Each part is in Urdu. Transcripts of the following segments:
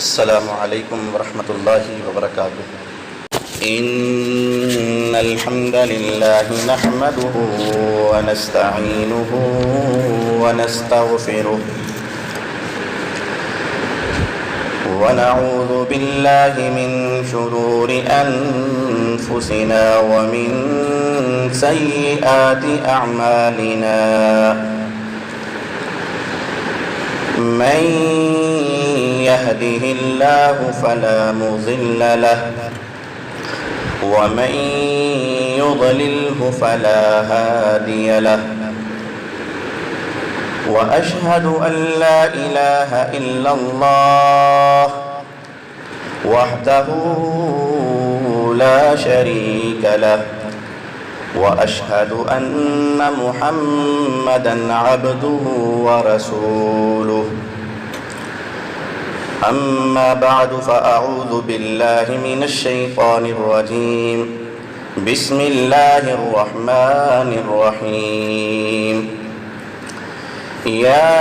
السلام علیکم ورحمۃ اللہ وبرکاتہ۔ ان الحمد للہ نحمده ونستعینه ونستغفره ونعوذ باللہ من شرور انفسنا ومن سیئات اعمالنا من يهده الله فلا مضل له ومن يضلله فلا هادي له وأشهد أن لا إله إلا الله وحده لا شريك له وأشهد أن محمدا عبده ورسوله أما بعد فأعوذ بالله من الشيطان الرجيم بسم الله الرحمن الرحيم يا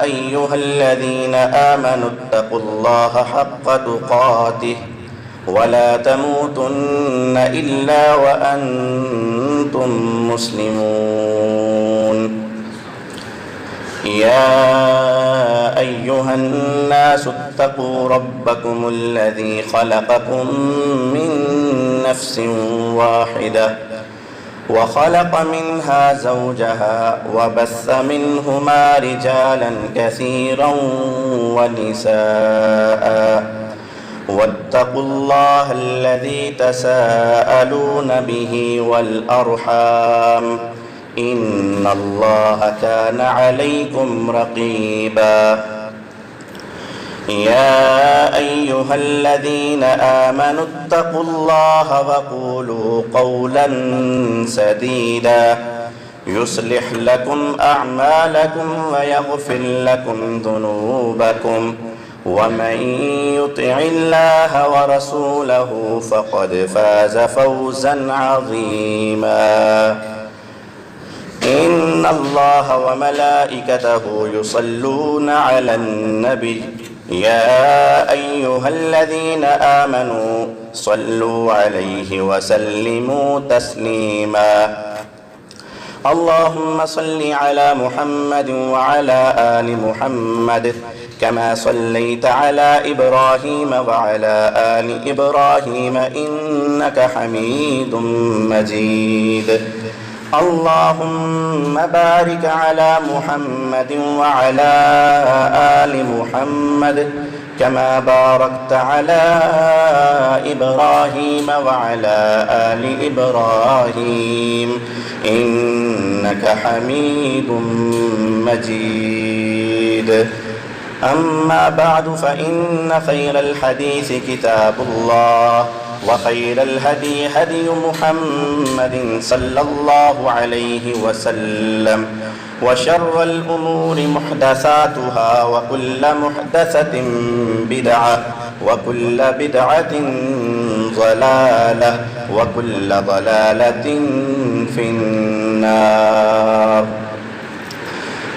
أيها الذين آمنوا اتقوا الله حق تقاته ولا تموتن إلا وأنتم مسلمون يا أيها الناس اتقوا ربكم الذي خلقكم من نفس واحدة وخلق منها زوجها وبث منهما رجالا كثيرا ونساء واتقوا الله الذي تساءلون به والأرحام إن الله كان عليكم رقيبا يا أيها الذين آمنوا اتقوا الله وقولوا قولا سديدا يصلح لكم أعمالكم ويغفر لكم ذنوبكم ومن يطع الله ورسوله فقد فاز فوزا عظيما إن الله وملائكته يصلون على النبي يا أيها الذين آمنوا صلوا عليه وسلموا تسليما اللهم صل على محمد وعلى آل محمد كما صليت على إبراهيم وعلى آل إبراهيم إنك حميد مجيد اللهم بارك على محمد وعلى آل محمد كما باركت على إبراهيم وعلى آل إبراهيم إنك حميد مجيد أما بعد فإن خير الحديث كتاب الله وخير الهدي هدي محمد صلى الله عليه وسلم وشر الأمور محدثاتها وكل محدثة بدعة وكل بدعة ضلالة وكل ضلالة في النار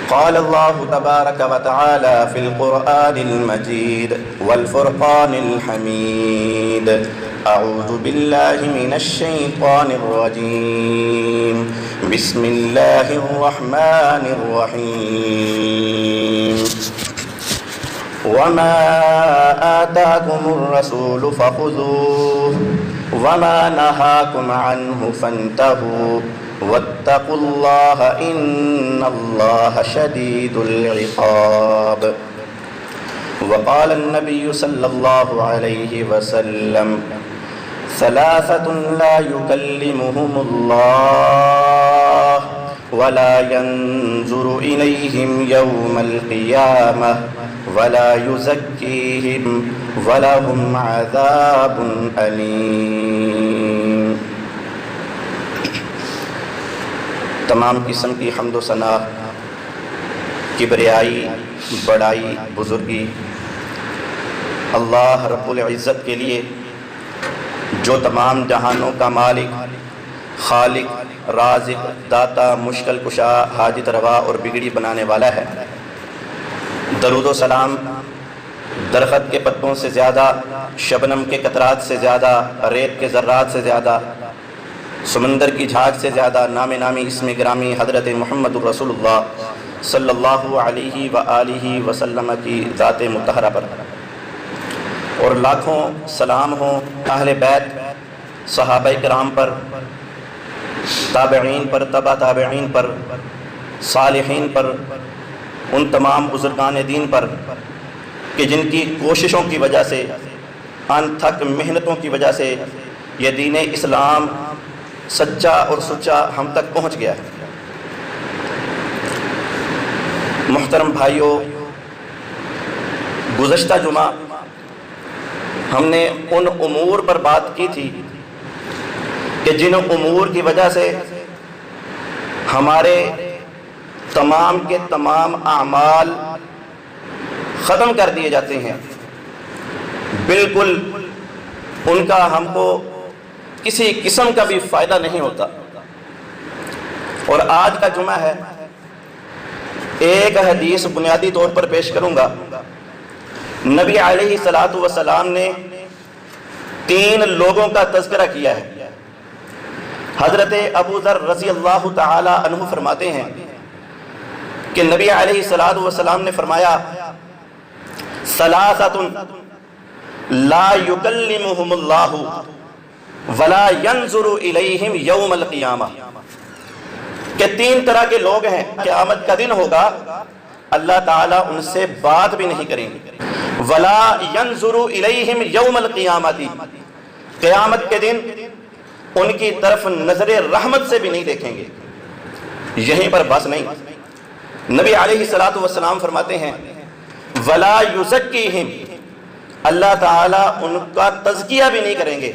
قال الله تبارك وتعالى في القرآن المجيد والفرقان الحميد أعوذ بالله من الشيطان الرجيم بسم الله الرحمن الرحيم وما آتاكم الرسول فخذوه وما نهاكم عنه فانتهوا واتقوا الله إن الله شديد العقاب وقال النبي صلى الله عليه وسلم ثلاثة لا يكلمهم الله ولا ينظر إليهم يوم القيامة ولا يزكيهم ولهم عذاب أليم۔ تمام قسم کی حمد و ثنا، کبریائی، بڑائی، بزرگی اللہ رب العزت کے لیے جو تمام جہانوں کا مالک، خالق، رازق، داتا، مشکل کشا، حاجت روا اور بگڑی بنانے والا ہے۔ درود و سلام درخت کے پتوں سے زیادہ، شبنم کے قطرات سے زیادہ، ریت کے ذرات سے زیادہ، سمندر کی جھاگ سے زیادہ نام نامی اسم گرامی حضرت محمد الرسول اللہ صلی اللہ علیہ وآلہ وسلم کی ذات مطہرہ پر، اور لاکھوں سلام ہوں اہل بیت، صحابہ کرام پر، تابعین پر، تبع تابعین پر، صالحین پر، ان تمام بزرگان دین پر کہ جن کی کوششوں کی وجہ سے، انتھک محنتوں کی وجہ سے یہ دین اسلام سچا اور سچا ہم تک پہنچ گیا ہے۔ محترم بھائیوں، گزشتہ جمعہ ہم نے ان امور پر بات کی تھی کہ جن امور کی وجہ سے ہمارے تمام کے تمام اعمال ختم کر دیے جاتے ہیں، بالکل ان کا ہم کو کسی قسم کا بھی فائدہ نہیں ہوتا۔ اور آج کا جمعہ ہے، ایک حدیث بنیادی طور پر پیش کروں گا۔ نبی علیہ الصلوۃ والسلام نے 3 لوگوں کا تذکرہ کیا ہے۔ حضرت ابو ذر رضی اللہ تعالی عنہ فرماتے ہیں کہ نبی علیہ الصلوۃ والسلام نے فرمایا، ثلاثۃ لا یکلمہم اللہ ولا ینظر الیہم یوم القیامہ، کہ 3 طرح کے لوگ ہیں، قیامت کا دن ہوگا اللہ تعالیٰ ان سے بات بھی نہیں کریں گے، ولا ینظر الیہم یوم القیامہ، قیامت کے دن ان کی طرف نظر رحمت سے بھی نہیں دیکھیں گے۔ یہیں پر بس نہیں، نبی علیہ الصلوۃ والسلام فرماتے ہیں ولا یزکیہم، اللہ تعالیٰ ان کا تزکیہ بھی نہیں کریں گے۔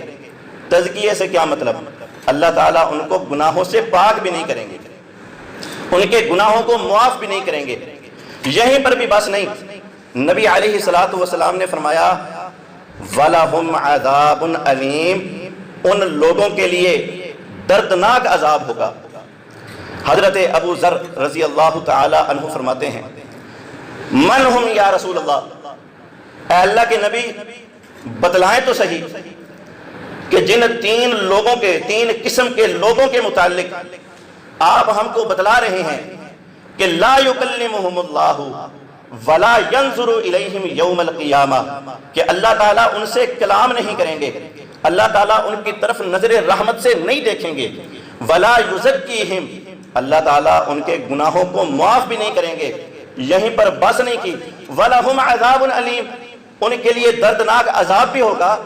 تزکیے سے کیا مطلب؟ اللہ تعالیٰ ان کو گناہوں سے پاک بھی نہیں کریں گے، ان کے گناہوں کو معاف بھی نہیں کریں گے۔ یہیں پر بھی بس نہیں، نبی علیہ الصلوۃ والسلام نے فرمایا وَلَهُمْ عَذَابٌ عَلِيمٌ، ان لوگوں کے لیے دردناک عذاب ہوگا۔ حضرت ابو ذر رضی اللہ تعالی عنہ فرماتے ہیں من ہم یا رسول اللہ، اے اللہ کے نبی بتلائیں تو صحیح کہ جن 3 لوگوں کے 3 قسم کے لوگوں کے متعلق آپ ہم کو بتلا رہے ہیں کہ لا یکلمہم اللہ ولا ینظر الیہم یوم القیامہ، کہ اللہ تعالیٰ ان سے کلام نہیں کریں گے، اللہ تعالیٰ ان کی طرف نظر رحمت سے نہیں دیکھیں گے، ولا یزکیہم، اللہ تعالیٰ ان کے گناہوں کو معاف بھی نہیں کریں گے۔ یہیں پر بس نہیں کی، وَلَهُمْ عَذَابٌ عَلِيمٌ، ان کے لیے دردناک عذاب بھی ہوگا۔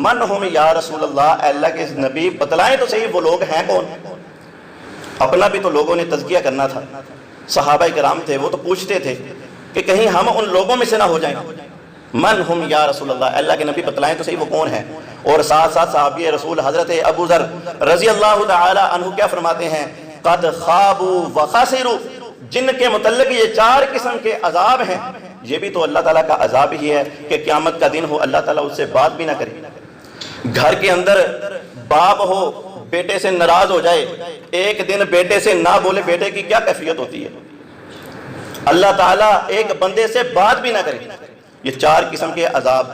من ہم یا رسول اللہ، اے اللہ کے نبی بتلائیں تو صحیح وہ لوگ ہیں کون؟ اپنا بھی تو لوگوں نے تزکیہ کرنا تھا، صحابہ کرام تھے، وہ تو پوچھتے تھے کہ کہیں ہم ان لوگوں میں سے نہ ہو جائیں۔ من ہم یا رسول اللہ، اے اللہ کے نبی بتلائیں تو صحیح وہ کون ہیں؟ اور ساتھ ساتھ صحابی رسول حضرت ابو ذر رضی اللہ تعالی عنہ کیا فرماتے ہیں؟ قد خابوا وخسروا، جن کے متعلق یہ 4 قسم کے عذاب ہیں، یہ بھی تو اللہ تعالیٰ کا عذاب ہی ہے کہ قیامت کا دن ہو اللہ تعالیٰ اس سے بات بھی نہ کرے۔ گھر کے اندر باپ ہو بیٹے سے ناراض ہو جائے، ایک دن بیٹے سے نہ بولے، بیٹے کی کیا کیفیت ہوتی ہے؟ اللہ تعالیٰ ایک بندے سے بات بھی نہ کرے۔ یہ 4 قسم کے عذاب،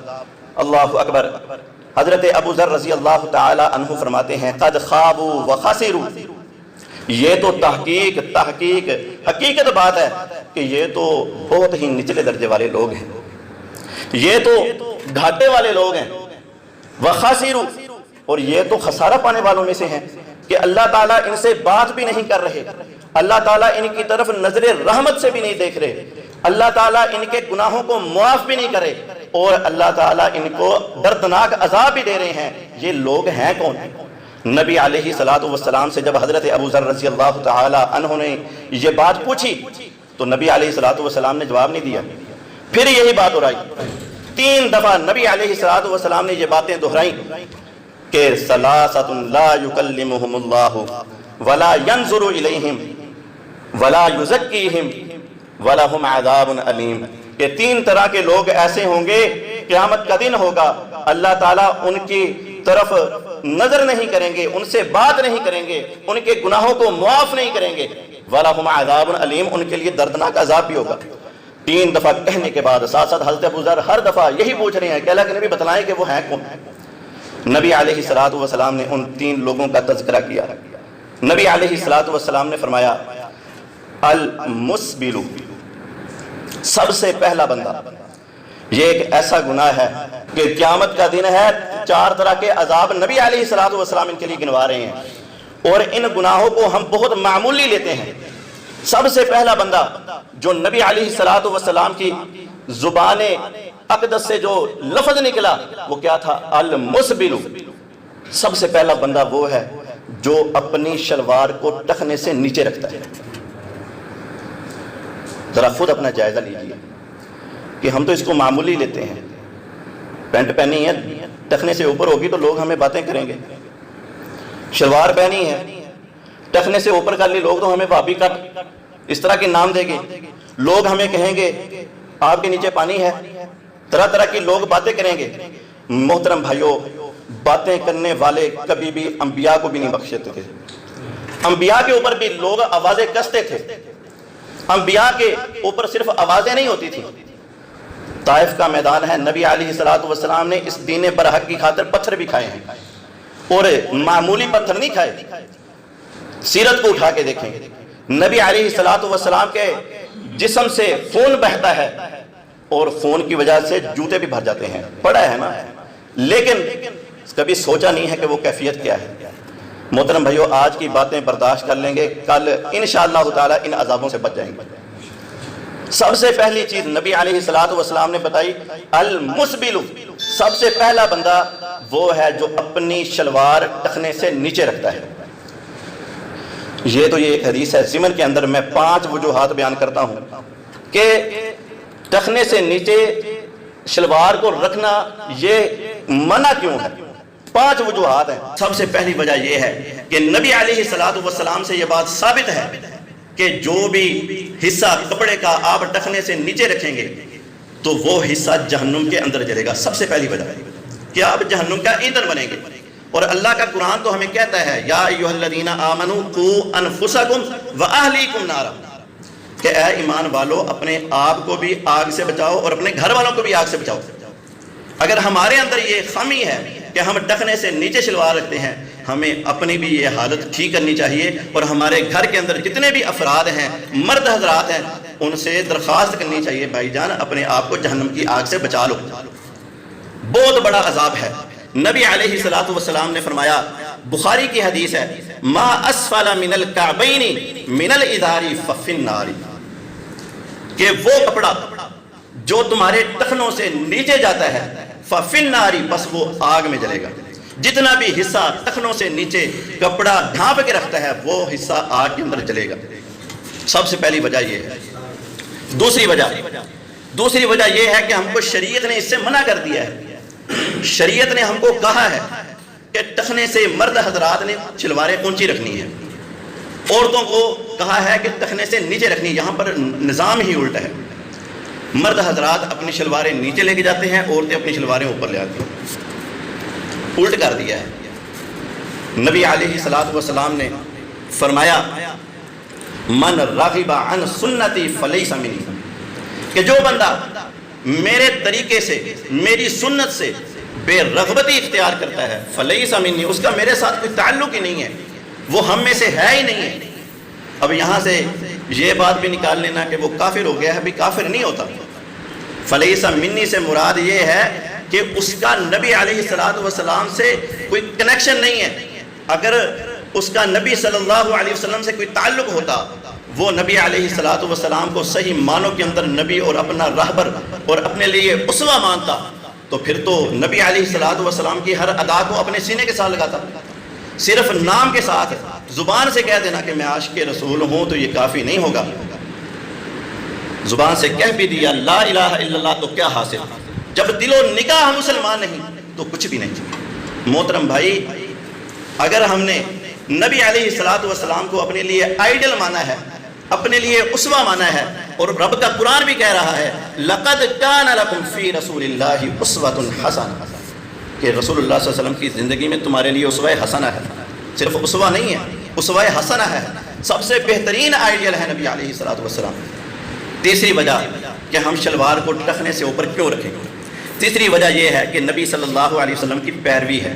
اللہ اکبر۔ حضرت ابو ذر رضی اللہ تعالی عنہ فرماتے ہیں قد خابوا وخسروا، یہ تو حقیقت بات ہے کہ یہ تو بہت ہی نچلے درجے والے لوگ ہیں، یہ تو گھاٹے والے لوگ ہیں۔ وخسروا، اور یہ تو خسارہ پانے والوں میں سے ہیں کہ اللہ تعالیٰ ان سے بات بھی نہیں کر رہے، اللہ تعالیٰ ان کی طرف نظر رحمت سے بھی نہیں دیکھ رہے، اللہ تعالیٰ ان کے گناہوں کو معاف بھی نہیں کرے، اور اللہ تعالیٰ ان کو دردناک عذاب بھی دے رہے ہیں۔ یہ لوگ ہیں کون؟ نبی علیہ الصلوۃ والسلام سے جب حضرت ابو ذر رضی اللہ تعالی عنہ نے یہ بات پوچھی تو نبی علیہ الصلوۃ والسلام نے جواب نہیں دیا، پھر یہی بات دہرائی 3 دفعہ نبی علیہ الصلوۃ والسلام نے یہ باتیں دہرائیں کہ ثلاثۃ لا یکلمہم اللہ ولا ینظر الیہم ولا یزکیہم ولہم عذاب علیم، کہ 3 طرح کے لوگ ایسے ہوں گے، قیامت کا دن ہوگا اللہ تعالیٰ ان کی طرف نظر نہیں کریں گے، ان سے بات نہیں کریں گے، ان کے گناہوں کو معاف نہیں کریں گے، وَلَهُمْ عَذَابٌ عَلِيمٌ، ان کے لیے دردناک عذاب بھی ہوگا۔ 3 دفعہ کہنے کے بعد ساتھ ساتھ حضرت ابو ذر ہر دفعہ یہی پوچھ رہے ہیں کہ اللہ کے نبی بتلائیں کہ وہ ہیں کون. نبی علیہ الصلوۃ والسلام نے ان 3 لوگوں کا تذکرہ کیا. نبی علیہ الصلوۃ والسلام نے فرمایا المسبل، سب سے پہلا بندہ. یہ ایک ایسا گناہ ہے کہ قیامت کا دن ہے، 4 طرح کے عذاب نبی علیہ الصلوۃ والسلام ان کے لیے گنوا رہے ہیں اور ان گناہوں کو ہم بہت معمولی لیتے ہیں. سب سے پہلا بندہ جو نبی علیہ الصلوۃ والسلام کی زبان اقدس سے جو لفظ نکلا وہ کیا تھا؟ المسبل. سب سے پہلا بندہ وہ ہے جو اپنی شلوار کو ٹخنے سے نیچے رکھتا ہے. ذرا خود اپنا جائزہ لیجیے کہ ہم تو اس کو معمولی لیتے ہیں. پینٹ پہنی ہے ٹخنے سے اوپر ہوگی تو لوگ ہمیں باتیں کریں گے. شلوار پہنی ہے ٹخنے سے اوپر کر لی لوگ تو ہمیں بھابھی کا اس طرح کے نام دیں گے. لوگ ہمیں کہیں گے آپ کے نیچے پانی ہے. طرح طرح کی لوگ باتیں کریں گے. محترم بھائیوں، باتیں کرنے والے کبھی بھی انبیاء کو بھی نہیں بخشتے تھے. انبیاء کے اوپر بھی لوگ آوازیں کستے تھے. انبیاء کے اوپر صرف آوازیں نہیں ہوتی تھی. طائف کا میدان ہے، نبی علیہ الصلوۃ والسلام نے اس دین برحق کی خاطر پتھر بھی کھائے ہیں اور معمولی پتھر نہیں کھائے. سیرت کو اٹھا کے دیکھیں، نبی علیہ الصلوۃ والسلام کے جسم سے خون بہتا ہے اور خون کی وجہ سے جوتے بھی بھر جاتے ہیں. پڑا ہے نا، لیکن کبھی سوچا نہیں ہے کہ وہ کیفیت کیا ہے. محترم بھائیو، آج کی باتیں برداشت کر لیں گے، کل انشاءاللہ تعالی ان عذابوں سے بچ جائیں گے. سب سے پہلی چیز نبی علیہ الصلوۃ والسلام نے بتائی المسبل. سب سے پہلا بندہ وہ ہے جو اپنی شلوار ٹخنے سے نیچے رکھتا ہے. یہ تو یہ حدیث ہے. ضمن کے اندر میں 5 وجوہات بیان کرتا ہوں کہ ٹخنے سے نیچے شلوار کو رکھنا یہ منع کیوں ہے. 5 وجوہات ہیں. سب سے پہلی وجہ یہ ہے کہ نبی علیہ الصلوۃ والسلام سے یہ بات ثابت ہے کہ جو بھی حصہ کپڑے کا آپ ٹخنے سے نیچے رکھیں گے تو وہ حصہ جہنم کے اندر جلے گا. سب سے پہلی وجہ ہے کہ آپ جہنم کا ایندھن بنیں گے. اور اللہ کا قرآن تو ہمیں کہتا ہے یا ایھا الذین آمنوا قوا انفسکم واہلیکم نارا، کہ اے ایمان والو اپنے آپ کو بھی آگ سے بچاؤ اور اپنے گھر والوں کو بھی آگ سے بچاؤ. اگر ہمارے اندر یہ خامی ہے کہ ہم ٹخنے سے نیچے شلوار رکھتے ہیں، ہمیں اپنی بھی یہ حالت ٹھیک کرنی چاہیے اور ہمارے گھر کے اندر جتنے بھی افراد ہیں، مرد حضرات ہیں، ان سے درخواست کرنی چاہیے بھائی جان اپنے آپ کو جہنم کی آگ سے بچا لو. بہت بڑا عذاب ہے. نبی علیہ الصلوۃ والسلام نے فرمایا، بخاری کی حدیث ہے، ما اسفل من الکعبین من الازار ففی النار، کہ وہ کپڑا جو تمہارے ٹخنوں سے نیچے جاتا ہے ففی النار، بس وہ آگ میں جلے گا. جتنا بھی حصہ ٹخنوں سے نیچے کپڑا ڈھانپ کے رکھتا ہے وہ حصہ آگ کے اندر جلے گا. سب سے پہلی وجہ یہ ہے. دوسری وجہ یہ ہے کہ ہم کو شریعت نے اس سے منع کر دیا ہے. شریعت نے ہم کو کہا ہے کہ ٹخنے سے مرد حضرات نے شلواریں اونچی رکھنی ہے، عورتوں کو کہا ہے کہ ٹخنے سے نیچے رکھنی ہے. یہاں پر نظام ہی الٹا ہے. مرد حضرات اپنی شلواریں نیچے لے کے جاتے ہیں، عورتیں اپنی شلواریں اوپر لے آتی ہیں. الٹ کر دیا ہے. نبی علیہ الصلوۃ والسلام نے فرمایا من رغب عن سنتی فلیس منی، کہ جو بندہ میرے طریقے سے میری سنت سے بے رغبتی اختیار کرتا ہے فلیس منی، اس کا میرے ساتھ کوئی تعلق ہی نہیں ہے، وہ ہم میں سے ہے ہی نہیں ہے. اب یہاں سے یہ بات بھی نکال لینا کہ وہ کافر ہو گیا ہے، بھی کافر نہیں ہوتا. فلیس منی سے مراد یہ ہے کہ اس کا نبی علیہ الصلوۃ والسلام سے کوئی کنیکشن نہیں ہے. اگر اس کا نبی صلی اللہ علیہ وسلم سے کوئی تعلق ہوتا، وہ نبی علیہ الصلوۃ والسلام کو صحیح معنوں کے اندر نبی اور اپنا راہبر اور اپنے لیے اسوہ مانتا، تو پھر تو نبی علیہ الصلوۃ والسلام کی ہر ادا کو اپنے سینے کے ساتھ لگاتا. صرف نام کے ساتھ زبان سے کہہ دینا کہ میں عاشق رسول ہوں تو یہ کافی نہیں ہوگا. زبان سے کہہ بھی دیا لا الہ الا اللہ تو کیا حاصل، جب دل و نگاہ مسلمان نہیں تو کچھ بھی نہیں. محترم بھائی، اگر ہم نے نبی علیہ الصلوۃ والسلام کو اپنے لیے آئیڈل مانا ہے، اپنے لیے اسوہ مانا ہے، اور رب کا قرآن بھی کہہ رہا ہے لقد کان لکم فی رسول اللہ اسوۃ حسنہ، کہ رسول اللہ صلی اللہ علیہ وسلم کی زندگی میں تمہارے لیے اسوہ حسنہ ہے. صرف اسوہ نہیں ہے، اسوہ حسنہ ہے. سب سے بہترین آئیڈیل ہے نبی علیہ الصلوۃ والسلام. تیسری وجہ کہ ہم شلوار کو ٹخنے سے اوپر کیوں رکھیں؟ تیسری وجہ یہ ہے کہ نبی صلی اللہ علیہ وسلم کی پیروی ہے۔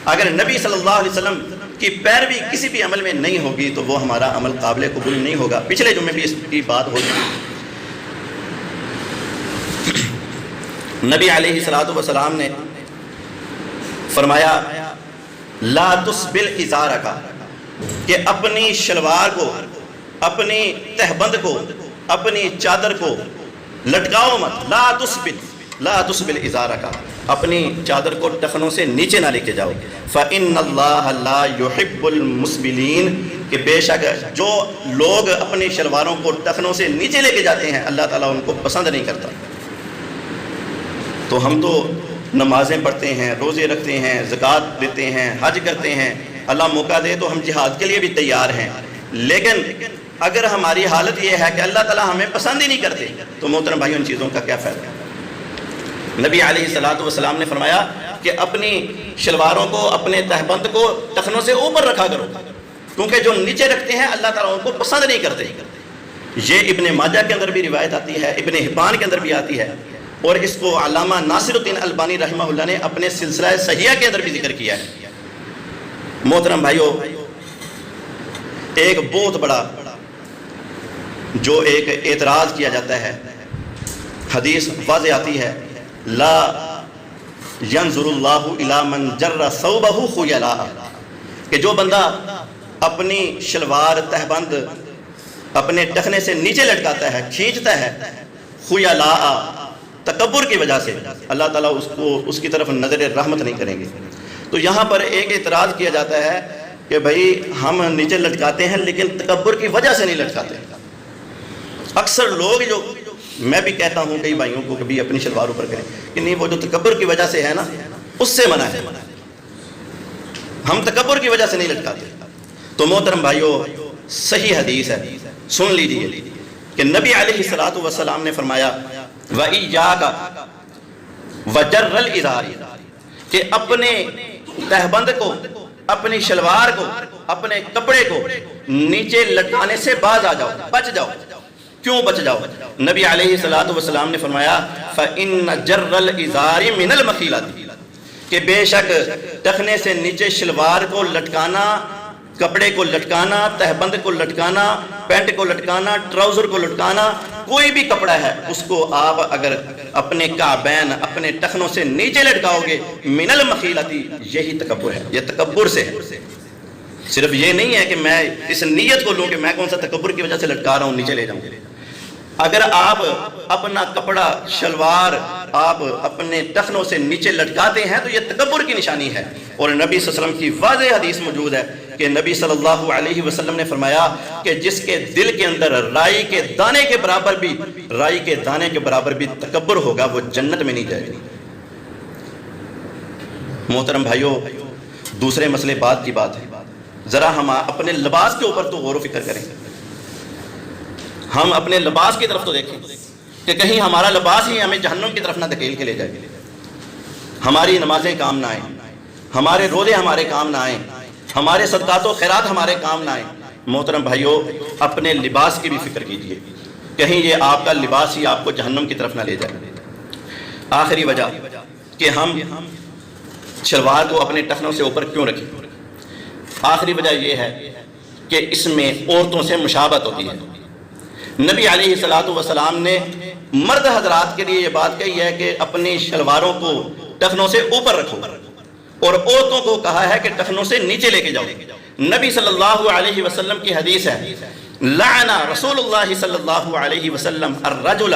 اگر نبی صلی اللہ علیہ وسلم کی پیروی کسی بھی عمل میں نہیں ہوگی تو وہ ہمارا عمل قابل قبول نہیں ہوگا۔ پچھلے جمعے بھی اس کی بات ہو چکی۔ نبی علیہ السلام نے فرمایا لا تسبل ازارک، کہ اپنی شلوار کو، اپنی تہبند کو، اپنی چادر کو لٹکاؤ مت۔ لا تسبل ازارک، اپنی چادر کو ٹخنوں سے نیچے نہ لے کے جاؤ۔ فإن اللہ لا يحب المسبلین، کہ بے شک جو لوگ اپنی شلواروں کو ٹخنوں سے نیچے لے کے جاتے ہیں اللہ تعالیٰ ان کو پسند نہیں کرتا۔ تو ہم تو نمازیں پڑھتے ہیں، روزے رکھتے ہیں، زکوٰۃ دیتے ہیں، حج کرتے ہیں، اللہ موقع دے تو ہم جہاد کے لیے بھی تیار ہیں، لیکن اگر ہماری حالت یہ ہے کہ اللہ تعالیٰ ہمیں پسند ہی نہیں کرتے تو محترم بھائی ان چیزوں کا کیا فائدہ؟ نبی علیہ السلام نے فرمایا کہ اپنی شلواروں کو، اپنے تہبند کو ٹخنوں سے اوپر رکھا کرو، کیونکہ جو نیچے رکھتے ہیں اللہ تعالیٰ ان کو پسند نہیں کرتے۔ یہ ابن ماجہ کے اندر بھی روایت آتی ہے، ابن حبان کے اندر بھی آتی ہے، اور اس کو علامہ ناصر الدین البانی رحمہ اللہ نے اپنے سلسلہ صحیحہ کے اندر بھی ذکر کیا ہے۔ محترم بھائیو، ایک بہت بڑا جو ایک اعتراض کیا جاتا ہے، حدیث واضح آتی ہے لا ینظر اللہ الی من جر ثوبہ خیلاء، کہ جو بندہ اپنی شلوار تہبند اپنے ٹخنے سے نیچے لٹکاتا ہے، کھینچتا ہے، خیلاء، تکبر کی وجہ سے، اللہ تعالیٰ اس کی طرف نظر رحمت نہیں کریں گے۔ تو یہاں پر ایک اعتراض کیا جاتا ہے کہ بھائی ہم نیچے لٹکاتے ہیں لیکن تکبر کی وجہ سے نہیں لٹکاتے۔ اکثر لوگ جو، میں بھی کہتا ہوں کئی بھائیوں کو کہ بھی اپنی شلوار اوپر کریں، کہ نہیں وہ جو تکبر کی وجہ سے ہے نا اس سے منع ہے، ہم تکبر کی وجہ سے نہیں لٹکاتے۔ تو محترم بھائیو، صحیح حدیث ہے، سن لیجئے کہ نبی علیہ السلام نے فرمایا وَإِيَّاكَ وَجَرَّ الْإِزَارِ، کہ اپنے تہبند کو، اپنی شلوار کو، اپنے کپڑے کو نیچے لٹکانے سے باز آ جاؤ، بچ جاؤ۔ کیوں بچ جاؤ؟ نبی علیہ السلام نے فرمایا فَإِنَّ جَرَّ الْإِزَارِ مِنَ الْمَخِيلَةِ، کہ بے شک ٹخنے سے نیچے شلوار کو لٹکانا، کپڑے کو لٹکانا، تہبند کو لٹکانا، پینٹ کو لٹکانا، ٹراؤزر کو لٹکانا، کوئی بھی کپڑا ہے اس کو آپ اگر اپنے کعبین، اپنے ٹخنوں سے نیچے لٹکاؤ گے، من المخیلتی، یہی تکبر ہے، یہ تکبر سے ہے۔ صرف یہ نہیں ہے کہ میں اس نیت کو لوں کہ میں کون سا تکبر کی وجہ سے لٹکا رہا ہوں، نیچے لے جاؤں گے۔ اگر آپ اپنا کپڑا، شلوار آپ اپنے ٹخنوں سے نیچے لٹکاتے ہیں تو یہ تکبر کی نشانی ہے۔ اور نبی صلی اللہ علیہ وسلم کی واضح حدیث موجود ہے کہ نبی صلی اللہ علیہ وسلم نے فرمایا کہ جس کے دل کے اندر رائی کے دانے کے برابر بھی تکبر ہوگا وہ جنت میں نہیں جائے گا۔ محترم بھائیو، دوسرے مسئلے بعد کی بات ہے، ذرا ہم اپنے لباس کے اوپر تو غور و فکر کریں، ہم اپنے لباس کی طرف تو دیکھیں کہ کہیں ہمارا لباس ہی ہمیں جہنم کی طرف نہ دھکیل کے لے جائے، ہماری نمازیں کام نہ آئیں، ہمارے روزے ہمارے کام نہ آئیں، ہمارے صدقات و خیرات ہمارے کام نہ آئیں۔ محترم بھائیو، اپنے لباس کی بھی فکر کیجئے، کہیں یہ آپ کا لباس ہی آپ کو جہنم کی طرف نہ لے جائے۔ آخری وجہ کہ ہم شلوار کو اپنے ٹخنوں سے اوپر کیوں رکھیں، آخری وجہ یہ ہے کہ اس میں عورتوں سے مشابہت ہوتی ہے۔ نبی علیہ السلام نے مرد حضرات کے لیے یہ بات کہی ہے کہ اپنی شلواروں کو ٹخنوں سے اوپر رکھو، اور عورتوں کو کہا ہے کہ ٹخنوں سے نیچے لے کے جاؤ۔ نبی صلی اللہ علیہ وسلم کی حدیث ہے لعن رسول اللہ صلی اللہ علیہ وسلم الرجل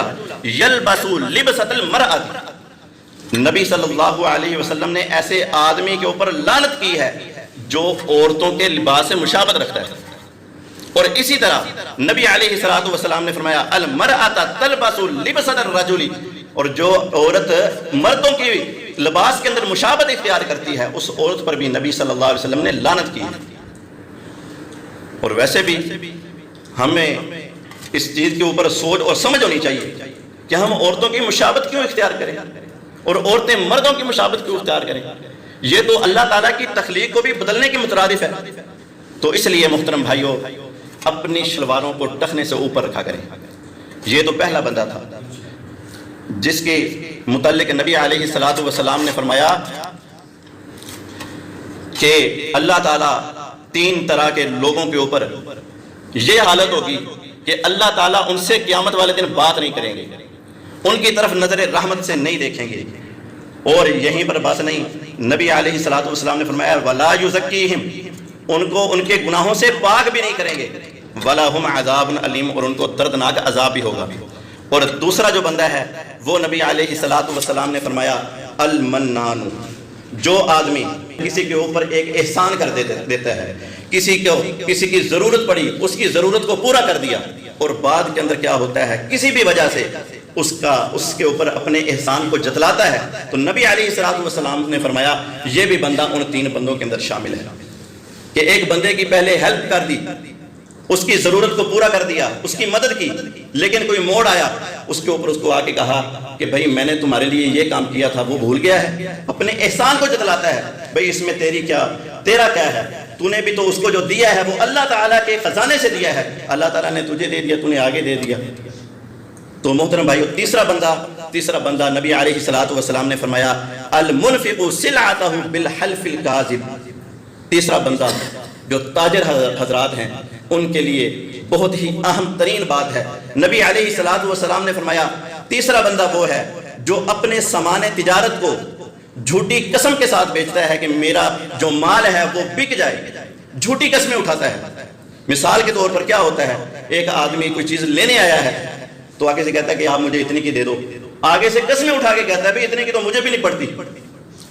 یلبس لبسۃ المرأۃ، نبی صلی اللہ علیہ وسلم نے ایسے آدمی کے اوپر لعنت کی ہے جو عورتوں کے لباس سے مشابہت رکھتا ہے۔ اور اسی طرح نبی علیہ السلام نے فرمایا المرأۃ تلبس لبسۃ الرجل، اور جو عورت مردوں کی لباس کے اندر مشابہت اختیار کرتی ہے اس عورت پر بھی نبی صلی اللہ علیہ وسلم نے لعنت کی ہے۔ اور ویسے بھی ہمیں اس چیز کے اوپر سوچ اور سمجھ ہونی چاہیے کہ ہم عورتوں کی مشابہت کیوں اختیار کریں اور عورتیں مردوں کی مشابہت کیوں اختیار کریں، یہ تو اللہ تعالیٰ کی تخلیق کو بھی بدلنے کے مترادف ہے۔ تو اس لیے محترم بھائیوں، اپنی شلواروں کو ٹخنے سے اوپر رکھا کریں، یہ تو پہلا بندہ تھا جس کے متعلق نبی علیہ الصلوۃ والسلام نے فرمایا کہ اللہ تعالیٰ 3 طرح کے لوگوں کے اوپر یہ حالت ہوگی کہ اللہ تعالیٰ ان سے قیامت والے دن بات نہیں کریں گے، ان کی طرف نظر رحمت سے نہیں دیکھیں گے۔ اور یہیں پر بات نہیں، نبی علیہ الصلوۃ والسلام نے فرمایا وَلَا يُزَكِّيهِمْ، ان کو ان کے گناہوں سے پاک بھی نہیں کریں گے، وَلَا هُمْ عَذَابٌ أَلِيمٌ، اور ان کو دردناک عذاب بھی ہوگا۔ اور دوسرا جو بندہ ہے وہ نبی علیہ الصلوۃ والسلام نے فرمایا المنان، جو آدمی کسی کے اوپر ایک احسان کر دیتا ہے، کسی کی ضرورت پڑی، اس کی ضرورت کو پورا کر دیا، اور بعد کے اندر کیا ہوتا ہے کسی بھی وجہ سے اس کے اوپر اپنے احسان کو جتلاتا ہے، تو نبی علیہ الصلوۃ والسلام نے فرمایا یہ بھی بندہ ان 3 بندوں کے اندر شامل ہے کہ ایک بندے کی پہلے ہیلپ کر دی، اس کی ضرورت کو پورا کر دیا، اس کی مدد کی، لیکن کوئی موڑ آیا اس کے اوپر اس کو آ کے کہا کہ بھائی میں نے تمہارے لیے یہ کام کیا تھا، وہ بھول گیا ہے، اپنے احسان کو جتلاتا ہے، بھائی اس میں تیرا کیا ہے، تو نے بھی تو اس کو جو دیا ہے وہ اللہ تعالیٰ کے خزانے سے دیا ہے، اللہ تعالیٰ نے تجھے دے دیا، تو نے آگے دے دیا۔ تو محترم بھائیو، تیسرا بندہ نبی علیہ الصلوۃ والسلام نے فرمایا المنفق سلعتہ بالحلف الکاذب، تیسرا بندہ جو تاجر حضرات ہیں ان کے لیے بہت ہی اہم ترین بات ہے۔ نبی علیہ الصلوۃ والسلام نے فرمایا تیسرا بندہ وہ ہے جو اپنے سامان تجارت کو جھوٹی قسم کے ساتھ بیچتا ہے کہ میرا جو مال ہے وہ بک جائے، جھوٹی قسمیں اٹھاتا ہے۔ مثال کے طور پر کیا ہوتا ہے، ایک آدمی کوئی چیز لینے آیا ہے تو آگے سے کہتا ہے کہ آپ مجھے اتنی کی دے دو، آگے سے قسمیں اٹھا کے کہتا ہے بھئی اتنے کی تو مجھے بھی نہیں پڑتی،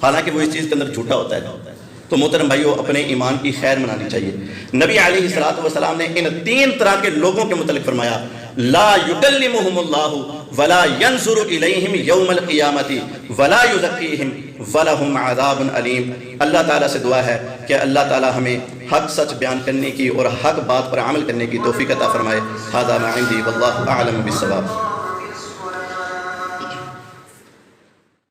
حالانکہ وہ اس چیز کے اندر جھوٹا ہوتا ہے۔ تو محترم بھائیو، اپنے ایمان کی خیر منانی چاہیے۔ نبی علیہ الصلوۃ والسلام نے ان 3 طرح کے لوگوں کے متعلق فرمایا لا یکلمہم اللہ ولا ینظر الیہم یوم القیامۃ ولا یزکیہم ولہم عذاب علیم۔ اللہ تعالیٰ سے دعا ہے کہ اللہ تعالیٰ ہمیں حق سچ بیان کرنے کی اور حق بات پر عمل کرنے کی توفیق عطا فرمائے۔ ھذا ما عندی واللہ اعلم بالصواب۔